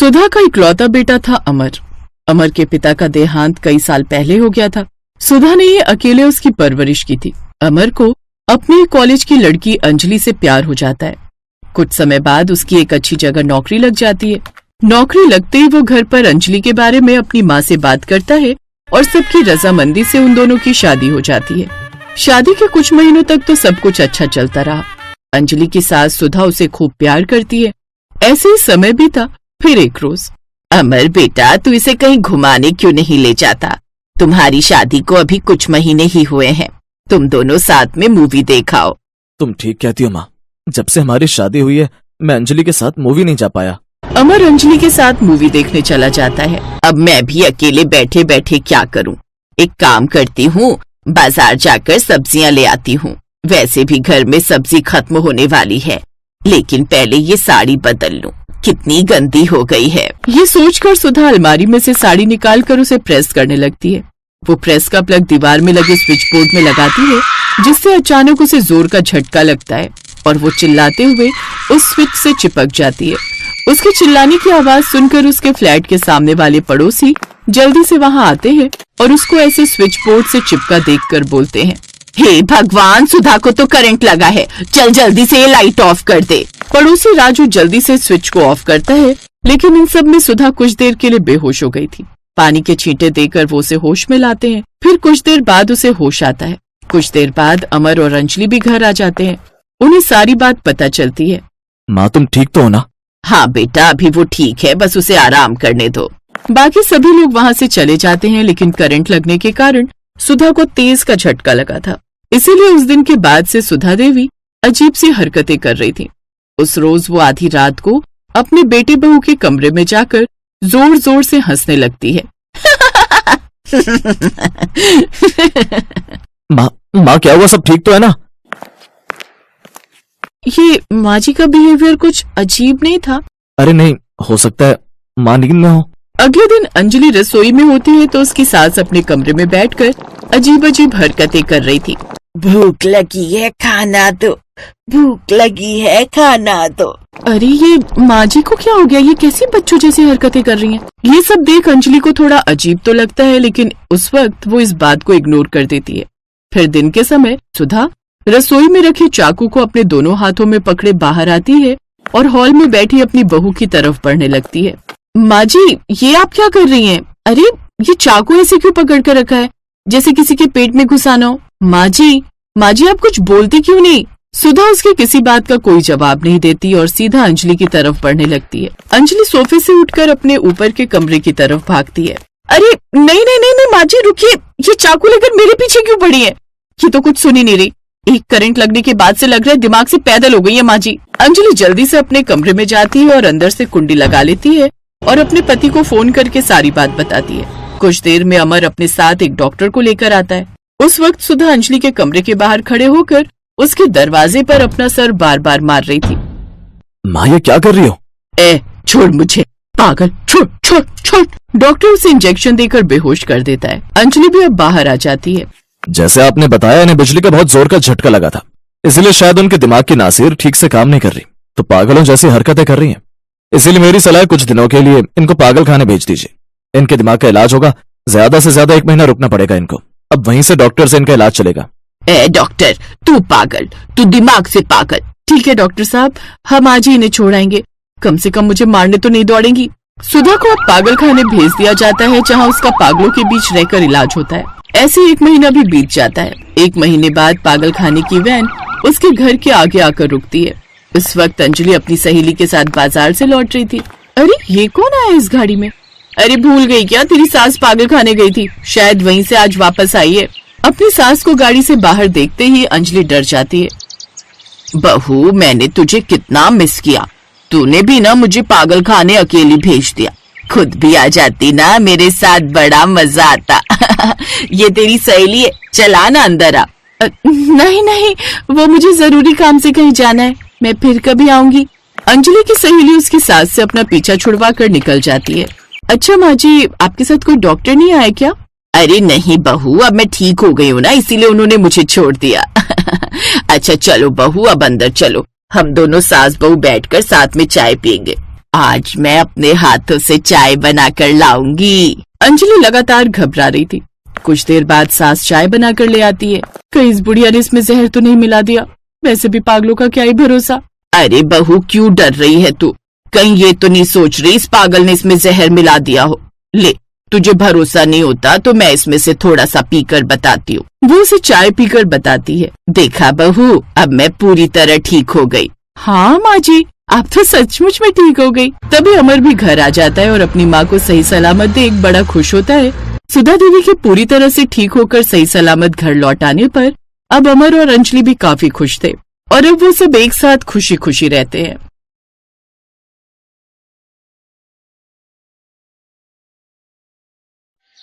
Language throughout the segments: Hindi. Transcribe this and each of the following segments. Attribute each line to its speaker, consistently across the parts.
Speaker 1: सुधा का इकलौता बेटा था अमर। अमर के पिता का देहांत कई साल पहले हो गया था। सुधा ने ये अकेले उसकी परवरिश की थी। अमर को अपने कॉलेज की लड़की अंजलि से प्यार हो जाता है। कुछ समय बाद उसकी एक अच्छी जगह नौकरी लग जाती है। नौकरी लगते ही वो घर पर अंजलि के बारे में अपनी माँ से बात करता है और सबकी रजामंदी से उन दोनों की शादी हो जाती है। शादी के कुछ महीनों तक तो सब कुछ अच्छा चलता रहा। अंजलि की सास सुधा उसे खूब प्यार करती है। ऐसे ही समय भी था। फिर एक रोज,
Speaker 2: अमर बेटा, तू इसे कहीं घुमाने क्यों नहीं ले जाता? तुम्हारी शादी को अभी कुछ महीने ही हुए हैं, तुम दोनों साथ में मूवी देखाओ।
Speaker 3: तुम ठीक कहती हो माँ, जब से हमारी शादी हुई है मैं अंजलि के साथ मूवी नहीं जा पाया।
Speaker 1: अमर अंजलि के साथ मूवी देखने चला जाता है।
Speaker 2: अब मैं भी अकेले बैठे बैठे क्या करूं? एक काम करती हूँ, बाजार जाकर सब्जियां ले आती हूँ। वैसे भी घर में सब्जी खत्म होने वाली है, लेकिन पहले ये साड़ी बदल लूं, कितनी गंदी हो गई है।
Speaker 1: ये सोचकर सुधा अलमारी में से साड़ी निकालकर उसे प्रेस करने लगती है। वो प्रेस का प्लग दीवार में लगे स्विच बोर्ड में लगाती है, जिससे अचानक उसे जोर का झटका लगता है और वो चिल्लाते हुए उस स्विच से चिपक जाती है। उसके चिल्लाने की आवाज सुनकर उसके फ्लैट के सामने वाले पड़ोसी जल्दी से वहाँ आते हैं और उसको ऐसे स्विच बोर्ड से चिपका देखकर बोलते हैं,
Speaker 2: हे भगवान, सुधा को तो करंट लगा है, चल जल्दी से ये लाइट ऑफ कर दे।
Speaker 1: पड़ोसी राजू जल्दी से स्विच को ऑफ करता है, लेकिन इन सब में सुधा कुछ देर के लिए बेहोश हो गई थी। पानी के छींटे देकर वो उसे होश में लाते हैं। फिर कुछ देर बाद उसे होश आता है। कुछ देर बाद अमर और अंजलि भी घर आ जाते हैं। उन्हें सारी बात पता चलती है।
Speaker 3: माँ, तुम ठीक तो हो ना?
Speaker 2: हाँ बेटा, अभी वो ठीक है, बस उसे आराम करने दो।
Speaker 1: बाकी सभी लोग वहाँ से चले जाते हैं, लेकिन करंट लगने के कारण सुधा को तेज का झटका लगा था। इसीलिए उस दिन के बाद से सुधा देवी अजीब सी हरकतें कर रही थी। उस रोज वो आधी रात को अपने बेटे बहू के कमरे में जाकर जोर जोर से हंसने लगती है।
Speaker 3: माँ क्या हुआ? सब ठीक तो है ना?
Speaker 1: ये माँ जी का बिहेवियर कुछ अजीब नहीं था?
Speaker 3: अरे नहीं, हो सकता है माँ नींद में हो।
Speaker 1: अगले दिन अंजलि रसोई में होती है तो उसकी सास अपने कमरे में बैठकर अजीब अजीब हरकतें कर रही थी।
Speaker 2: भूख लगी है, खाना दो, भूख लगी है, खाना दो।
Speaker 1: अरे ये माँ जी को क्या हो गया? ये कैसी बच्चों जैसी हरकतें कर रही हैं? ये सब देख अंजलि को थोड़ा अजीब तो लगता है, लेकिन उस वक्त वो इस बात को इग्नोर कर देती है। फिर दिन के समय सुधा रसोई में रखे चाकू को अपने दोनों हाथों में पकड़े बाहर आती है और हॉल में बैठी अपनी बहू की तरफ बढ़ने लगती है। माँ जी, ये आप क्या कर रही हैं? अरे ये चाकू ऐसे क्यों पकड़ कर रखा है, जैसे किसी के पेट में घुसाना हो? माँ जी आप कुछ बोलती क्यों नहीं? सुधा उसकी किसी बात का कोई जवाब नहीं देती और सीधा अंजलि की तरफ बढ़ने लगती है। अंजलि सोफे से उठकर अपने ऊपर के कमरे की तरफ भागती है। अरे नहीं नहीं नहीं नहीं माँ जी रुकिए, ये चाकू लेकर मेरे पीछे क्यों पड़ी है? ये तो कुछ सुन ही नहीं रही। एक करंट लगने के बाद से लग रहा है दिमाग से पैदल हो गई है माँ जी। अंजलि जल्दी से अपने कमरे में जाती है और अंदर से कुंडी लगा लेती है और अपने पति को फोन करके सारी बात बताती है। कुछ देर में अमर अपने साथ एक डॉक्टर को लेकर आता है। उस वक्त सुधा अंजलि के कमरे के बाहर खड़े होकर उसके दरवाजे पर अपना सर बार बार मार रही थी।
Speaker 3: माँ, ये क्या कर रही हो?
Speaker 1: छोड़ मुझे, पागल, छोड़ छोड़ छोड़। डॉक्टर उसे इंजेक्शन देकर बेहोश कर देता है। अंजलि भी अब बाहर आ जाती है।
Speaker 3: जैसे आपने बताया, इन्हें बिजली का बहुत जोर का झटका लगा था, इसलिए शायद उनके दिमाग की नासिर ठीक से काम नहीं कर रही, तो पागलों जैसी हरकतें कर रही हैं। इसीलिए मेरी सलाह, कुछ दिनों के लिए इनको पागल खाने भेज दीजिए। इनके दिमाग का इलाज होगा, ज्यादा से ज्यादा 1 महीना रुकना पड़ेगा इनको। अब वहीं से डॉक्टर से इनका इलाज चलेगा।
Speaker 2: डॉक्टर, तू पागल, तू दिमाग से पागल।
Speaker 1: ठीक है डॉक्टर साहब, हम आज ही इन्हें छोड़ आएंगे, कम से कम मुझे मारने तो नहीं दौड़ेंगी। सुधा को अब पागल खाने भेज दिया जाता है, जहाँ उसका पागलों के बीच रहकर इलाज होता है। ऐसे 1 महीना भी बीत जाता है। 1 महीने बाद पागल खाने की वैन उसके घर के आगे आकर रुकती है। इस वक्त अंजलि अपनी सहेली के साथ बाजार से लौट रही थी। अरे ये कौन आया इस गाड़ी में? अरे भूल गई क्या, तेरी सास पागल खाने गई थी, शायद वहीं से आज वापस आई है। अपनी सास को गाड़ी से बाहर देखते ही अंजलि डर जाती है।
Speaker 2: बहू, मैंने तुझे कितना मिस किया, तूने भी ना मुझे पागल खाने अकेली भेज दिया। खुद भी आ जाती ना, मेरे साथ बड़ा मजा आता। ये तेरी सहेली है, चला ना अंदर आ।
Speaker 1: नहीं नहीं, वो मुझे जरूरी काम से कहीं जाना है, मैं फिर कभी आऊंगी। अंजलि की सहेली उसकी सास से अपना पीछा छुड़वा कर निकल जाती है। अच्छा माँ जी, आपके साथ कोई डॉक्टर नहीं आया क्या?
Speaker 2: अरे नहीं बहू, अब मैं ठीक हो गई हूँ ना, इसीलिए उन्होंने मुझे छोड़ दिया। अच्छा चलो बहू, अब अंदर चलो, हम दोनों सास बहू बैठकर साथ में चाय पियेंगे। आज मैं अपने हाथों से चाय बनाकर लाऊंगी।
Speaker 1: अंजलि लगातार घबरा रही थी। कुछ देर बाद सास चाय बनाकर ले आती है। कहीं इस बुढ़िया ने इसमें जहर तो नहीं मिला दिया? वैसे भी पागलों का क्या ही भरोसा।
Speaker 2: अरे बहू, क्यों डर रही है तू? कहीं ये तो नहीं सोच रही इस पागल ने इसमें जहर मिला दिया हो? ले, तुझे भरोसा नहीं होता तो मैं इसमें से थोड़ा सा पीकर बताती हूँ।
Speaker 1: वो उसे चाय पीकर बताती है।
Speaker 2: देखा बहू, अब मैं पूरी तरह ठीक हो गई।
Speaker 1: हाँ माँ जी, आप तो सचमुच में ठीक हो गई। तभी अमर भी घर आ जाता है और अपनी माँ को सही सलामत देख बड़ा खुश होता है। सुधा देवी के पूरी तरह से ठीक होकर सही सलामत घर लौट आने पर अब अमर और अंजलि भी काफी खुश थे और अब वो सब एक साथ खुशी खुशी रहते हैं।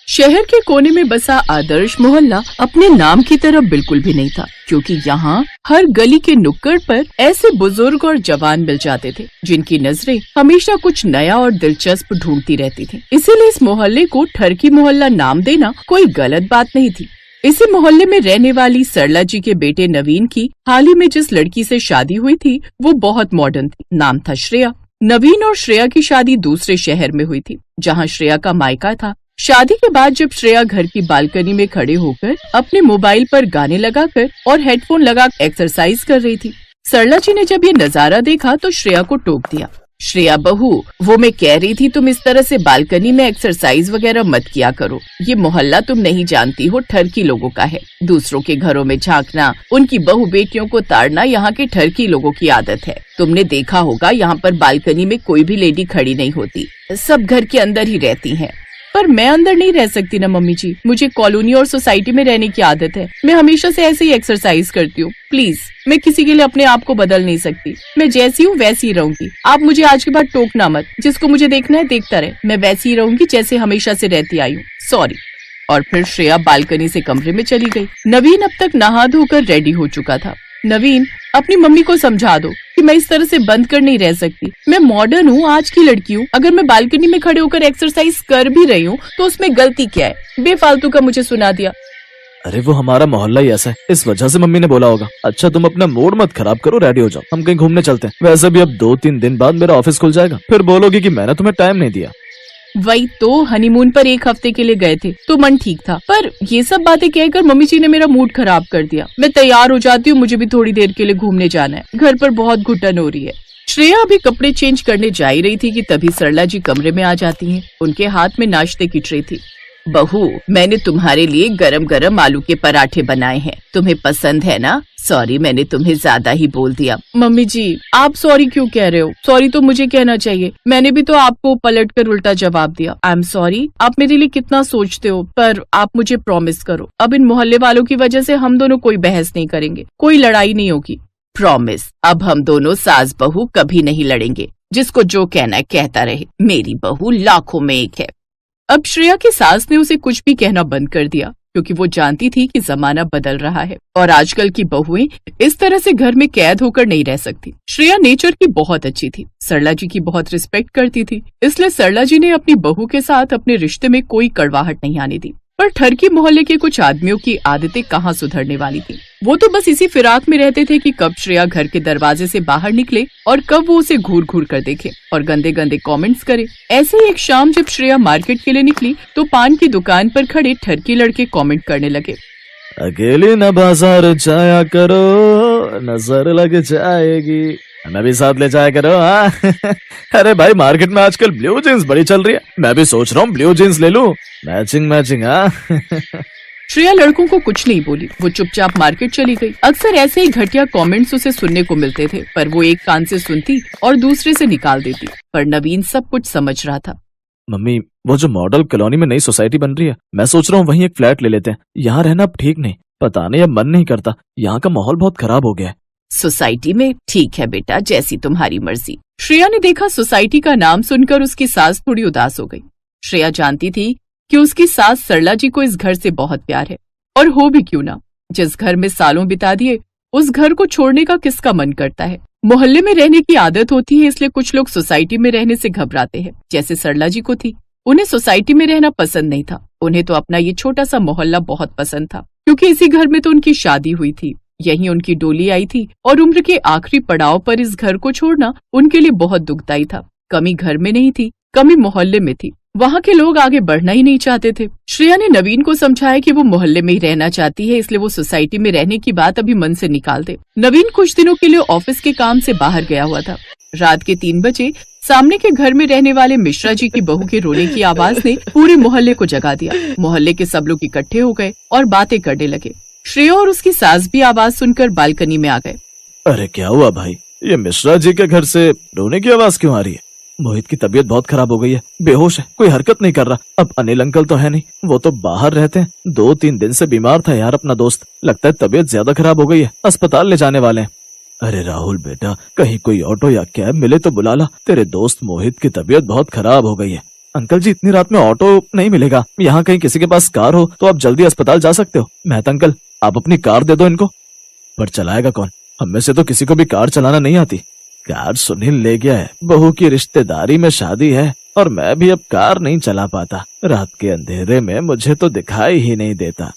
Speaker 1: शहर के कोने में बसा आदर्श मोहल्ला अपने नाम की तरह बिल्कुल भी नहीं था, क्योंकि यहाँ हर गली के नुक्कड़ पर ऐसे बुजुर्ग और जवान मिल जाते थे जिनकी नजरें हमेशा कुछ नया और दिलचस्प ढूंढती रहती थी। इसीलिए इस मोहल्ले को ठरकी मोहल्ला नाम देना कोई गलत बात नहीं थी। इसी मोहल्ले में रहने वाली सरला जी के बेटे नवीन की हाल ही में जिस लड़की से शादी हुई थी वो बहुत मॉडर्न थी। नाम था श्रेया। नवीन और श्रेया की शादी दूसरे शहर में हुई थी जहाँ श्रेया का मायका था। शादी के बाद जब श्रेया घर की बालकनी में खड़े होकर अपने मोबाइल पर गाने लगाकर और हेडफोन लगा एक्सरसाइज कर रही थी, सरला जी ने जब ये नजारा देखा तो श्रेया को टोक दिया।
Speaker 2: श्रेया बहू, वो मैं कह रही थी तुम इस तरह से बालकनी में एक्सरसाइज वगैरह मत किया करो। ये मोहल्ला तुम नहीं जानती हो, ठरकी लोगों का है। दूसरों के घरों में झांकना, उनकी बहू बेटियों को ताड़ना यहाँ के ठरकी लोगों की आदत है। तुमने देखा होगा यहाँ पर बालकनी में कोई भी लेडी खड़ी नहीं होती, सब घर के अंदर ही रहती हैं।
Speaker 1: पर मैं अंदर नहीं रह सकती ना मम्मी जी, मुझे कॉलोनी और सोसाइटी में रहने की आदत है। मैं हमेशा से ऐसे ही एक्सरसाइज करती हूँ। प्लीज, मैं किसी के लिए अपने आप को बदल नहीं सकती। मैं जैसी हूँ वैसी ही रहूंगी। आप मुझे आज के बाद टोकना मत। जिसको मुझे देखना है देखता रहे। मैं वैसी ही रहूंगी जैसे हमेशा से रहती आई हूँ। सॉरी। और फिर श्रेया बालकनी से कमरे में चली गई। नवीन अब तक नहा धोकर रेडी हो चुका था। नवीन, अपनी मम्मी को समझा दो कि मैं इस तरह से बंद कर नहीं रह सकती। मैं मॉडर्न हूँ, आज की लड़की हूँ। अगर मैं बालकनी में खड़े होकर एक्सरसाइज कर भी रही हूँ तो उसमें गलती क्या है? बेफालतू का मुझे सुना दिया।
Speaker 3: अरे वो हमारा मोहल्ला ही ऐसा है, इस वजह से मम्मी ने बोला होगा। अच्छा तुम अपना मूड मत खराब करो, रेडी हो जाओ, हम कहीं घूमने चलते हैं। वैसे भी अब 2-3 दिन बाद मेरा ऑफिस खुल जाएगा, फिर बोलोगी कि मैंने तुम्हें टाइम नहीं दिया।
Speaker 1: वही तो, हनीमून पर 1 हफ्ते के लिए गए थे तो मन ठीक था, पर ये सब बातें कहकर मम्मी जी ने मेरा मूड खराब कर दिया। मैं तैयार हो जाती हूँ, मुझे भी थोड़ी देर के लिए घूमने जाना है। घर पर बहुत घुटन हो रही है। श्रेया अभी कपड़े चेंज करने जा ही रही थी कि तभी सरला जी कमरे में आ जाती हैं। उनके हाथ में नाश्ते की ट्रे थी।
Speaker 2: बहू, मैंने तुम्हारे लिए गरम गरम आलू के पराठे बनाए हैं, तुम्हें पसंद है ना? सॉरी, मैंने तुम्हें ज्यादा ही बोल दिया।
Speaker 1: मम्मी जी, आप सॉरी क्यों कह रहे हो? सॉरी तो मुझे कहना चाहिए। मैंने भी तो आपको पलटकर उल्टा जवाब दिया। I am sorry. आप मेरे लिए कितना सोचते हो, पर आप मुझे प्रॉमिस करो, अब इन मोहल्ले वालों की वजह से हम दोनों कोई बहस नहीं करेंगे, कोई लड़ाई नहीं होगी।
Speaker 2: प्रॉमिस। अब हम दोनों सास बहू कभी नहीं लड़ेंगे। जिसको जो कहना है कहता रहे, मेरी बहू लाखों में एक है।
Speaker 1: अब श्रेया की सास ने उसे कुछ भी कहना बंद कर दिया, क्योंकि वो जानती थी कि जमाना बदल रहा है और आजकल की बहुएं इस तरह से घर में कैद होकर नहीं रह सकती। श्रेया नेचर की बहुत अच्छी थी, सरला जी की बहुत रिस्पेक्ट करती थी, इसलिए सरला जी ने अपनी बहू के साथ अपने रिश्ते में कोई कड़वाहट नहीं आने दी। पर ठरकी मोहल्ले के कुछ आदमियों की आदतें कहाँ सुधरने वाली थी। वो तो बस इसी फिराक में रहते थे कि कब श्रेया घर के दरवाजे से बाहर निकले और कब वो उसे घूर घूर कर देखे और गंदे गंदे कमेंट्स करे। ऐसे ही एक शाम जब श्रेया मार्केट के लिए निकली तो पान की दुकान पर खड़े ठरकी लड़के कमेंट करने लगे,
Speaker 3: अकेले न बाजार जाया करो, नजर लग जाएगी, हमें भी साथ ले जाया करो। हाँ अरे भाई, मार्केट में आजकल ब्लू जीन्स बड़ी चल रही है, मैं भी सोच रहा हूँ ब्लू जीन्स ले लूं, मैचिंग मैचिंग। हाँ
Speaker 1: श्रेया लड़कों को कुछ नहीं बोली, वो चुपचाप मार्केट चली गई। अक्सर ऐसे ही घटिया कमेंट्स उसे सुनने को मिलते थे, पर वो एक कान से सुनती और दूसरे से निकाल देती। पर नवीन सब कुछ समझ रहा था।
Speaker 3: मम्मी, वो जो मॉडल कॉलोनी में नई सोसाइटी बन रही है, मैं सोच रहा हूँ वहीं एक फ्लैट ले लेते हैं। यहाँ रहना अब ठीक नहीं, पता नहीं अब मन नहीं करता, यहाँ का माहौल बहुत खराब हो गया है।
Speaker 2: सोसाइटी में? ठीक है बेटा, जैसी तुम्हारी मर्जी।
Speaker 1: श्रेया ने देखा सोसाइटी का नाम सुनकर उसकी सास थोड़ी उदास हो गई। श्रेया जानती थी कि उसकी सास सरला जी को इस घर से बहुत प्यार है, और हो भी क्यों ना, जिस घर में सालों बिता दिए उस घर को छोड़ने का किसका मन करता है। मोहल्ले में रहने की आदत होती है, इसलिए कुछ लोग सोसाइटी में रहने से घबराते हैं, जैसे सरला जी को थी। उन्हें सोसाइटी में रहना पसंद नहीं था, उन्हें तो अपना ये छोटा सा मोहल्ला बहुत पसंद था, क्योंकि इसी घर में तो उनकी शादी हुई थी, यहीं उनकी डोली आई थी, और उम्र के आखिरी पड़ाव पर इस घर को छोड़ना उनके लिए बहुत दुखदायी था। कमी घर में नहीं थी, कमी मोहल्ले में थी। वहाँ के लोग आगे बढ़ना ही नहीं चाहते थे। श्रेया ने नवीन को समझाया कि वो मोहल्ले में ही रहना चाहती है, इसलिए वो सोसाइटी में रहने की बात अभी मन से निकाल दे। नवीन कुछ दिनों के लिए ऑफिस के काम से बाहर गया हुआ था। रात के 3 बजे सामने के घर में रहने वाले मिश्रा जी की बहू के रोने की आवाज ने पूरे मोहल्ले को जगा दिया। मोहल्ले के सब लोग इकट्ठे हो गए और बातें करने लगे। श्रेया और उसकी सास भी आवाज सुनकर बालकनी में आ गए।
Speaker 3: अरे क्या हुआ भाई, ये मिश्रा जी के घर से रोने की आवाज क्यों आ रही है? मोहित की तबीयत बहुत खराब हो गई है, बेहोश है, कोई हरकत नहीं कर रहा। अब अनिल अंकल तो है नहीं, वो तो बाहर रहते हैं। 2-3 दिन से बीमार था यार अपना दोस्त, लगता है तबीयत ज्यादा खराब हो गई है, अस्पताल ले जाने वाले हैं। अरे राहुल बेटा, कहीं कोई ऑटो या कैब मिले तो बुला ला, तेरे दोस्त मोहित की तबीयत बहुत खराब हो गई है। अंकल जी, इतनी रात में ऑटो नहीं मिलेगा, यहाँ कहीं किसी के पास कार हो तो आप जल्दी अस्पताल जा सकते हो। मेहता अंकल, आप अपनी कार दे दो इनको। पर चलाएगा कौन? हम में से तो किसी को भी कार चलाना नहीं आती। कार सुनील ले गया है, बहू की रिश्तेदारी में शादी है और मैं भी अब कार नहीं चला पाता। रात के अंधेरे में मुझे तो दिखाई ही नहीं देता।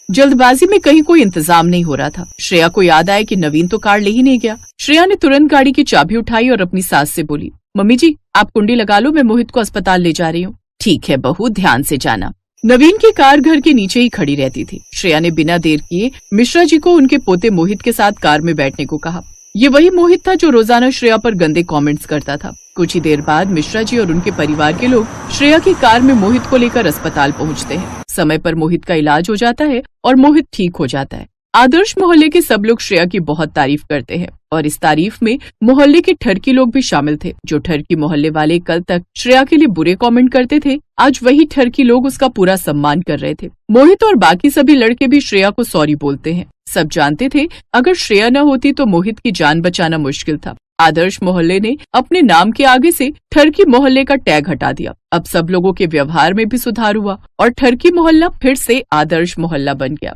Speaker 1: जल्दबाजी में कहीं कोई इंतजाम नहीं हो रहा था। श्रेया को याद आया कि नवीन तो कार ले ही नहीं गया। श्रेया ने तुरंत गाड़ी की चाबी उठाई और अपनी सास से बोली, मम्मी जी आप कुंडी लगा लो, मैं मोहित को अस्पताल ले जा रही हूँ।
Speaker 2: ठीक है बहू, ध्यान से जाना।
Speaker 1: नवीन की कार घर के नीचे ही खड़ी रहती थी। श्रेया ने बिना देर किए मिश्रा जी को उनके पोते मोहित के साथ कार में बैठने को कहा। ये वही मोहित था जो रोजाना श्रेया पर गंदे कमेंट्स करता था। कुछ ही देर बाद मिश्रा जी और उनके परिवार के लोग श्रेया की कार में मोहित को लेकर अस्पताल पहुंचते हैं। समय पर मोहित का इलाज हो जाता है और मोहित ठीक हो जाता है। आदर्श मोहल्ले के सब लोग श्रेया की बहुत तारीफ करते हैं और इस तारीफ में मोहल्ले के ठरकी लोग भी शामिल थे। जो ठरकी मोहल्ले वाले कल तक श्रेया के लिए बुरे कमेंट करते थे, आज वही ठरकी लोग उसका पूरा सम्मान कर रहे थे। मोहित और बाकी सभी लड़के भी श्रेया को सॉरी बोलते हैं। सब जानते थे अगर श्रेया न होती तो मोहित की जान बचाना मुश्किल था। आदर्श मोहल्ले ने अपने नाम के आगे से ठरकी मोहल्ले का टैग हटा दिया। अब सब लोगों के व्यवहार में भी सुधार हुआ और ठरकी मोहल्ला फिर से आदर्श मोहल्ला बन गया।